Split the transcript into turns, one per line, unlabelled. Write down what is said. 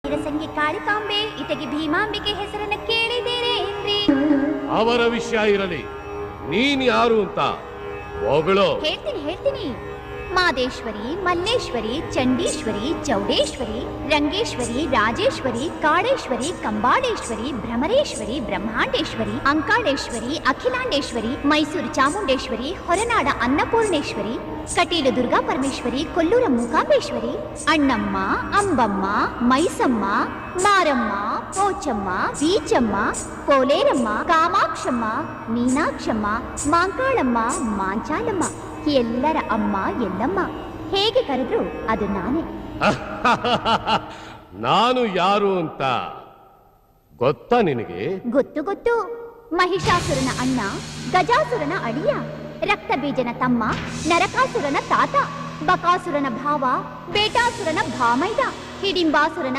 ಹುಟ್ಟಿದ ಸಂಗಿ ಕಾಳಿಕಾಂಬೆ ಇಟಗಿ ಭೀಮಾಂಬಿಕೆ ಹೆಸರನ್ನ ಕೇಳಿದ್ದೀರಿ ಏನ್ರಿ?
ಅವರ ವಿಷಯ ಇರಲಿ, ನೀನ್ ಯಾರು ಅಂತ ಹೋಗಳು.
ಹೇಳ್ತೀನಿ. ಮಾದೇಶ್ವರಿ, ಮಲ್ಲೇಶ್ವರಿ, ಚಂಡೀಶ್ವರಿ, ಚೌಡೇಶ್ವರಿ, ರಂಗೇಶ್ವರಿ, ರಾಜೇಶ್ವರಿ, ಕಾಳೇಶ್ವರಿ, ಕಂಬಾಳೇಶ್ವರಿ, ಭ್ರಮರೇಶ್ವರಿ, ಬ್ರಹ್ಮಾಂಡೇಶ್ವರಿ, ಅಂಕಾಳೇಶ್ವರಿ, ಅಖಿಲಾಂಡೇಶ್ವರಿ, ಮೈಸೂರು ಚಾಮುಂಡೇಶ್ವರಿ, ಹೊರನಾಡ ಅನ್ನಪೂರ್ಣೇಶ್ವರಿ, ಕಟೀಲು ದುರ್ಗಾ ಪರಮೇಶ್ವರಿ, ಕೊಲ್ಲೂರ ಮೂಕಾಂಬೇಶ್ವರಿ, ಅಣ್ಣಮ್ಮ, ಅಂಬಮ್ಮ, ಮೈಸಮ್ಮ, ಮಾರಮ್ಮ, ಪೋಚಮ್ಮ, ಬೀಚಮ್ಮ, ಕೋಲೇರಮ್ಮ, ಕಾಮಾಕ್ಷಮ್ಮ, ಮೀನಾಕ್ಷಮ್ಮ, ಮಾಂಕಾಳಮ್ಮ, ಮಾಂಚಾಲಮ್ಮ, ಎಲ್ಲರ ಅಮ್ಮ ಎಲ್ಲಮ್ಮ. ಹೇಗೆ ಕರೆದ್ರು ಅದು ನಾನೇ.
ನಾನು ಯಾರು ಅಂತ ಗೊತ್ತಾ ನಿನಗೆ?
ಗೊತ್ತು. ಮಹಿಷಾಸುರನ ಅಣ್ಣ, ಗಜಾಸುರನ ಅಳಿಯ, ರಕ್ತಬೀಜನ ತಮ್ಮ, ನರಕಾಸುರನ ತಾತ, ಬಕಾಸುರನ ಭಾವ, ಬೇಟಾಸುರನ ಭಾಮೈದ, ಹಿಡಿಂಬಾಸುರನ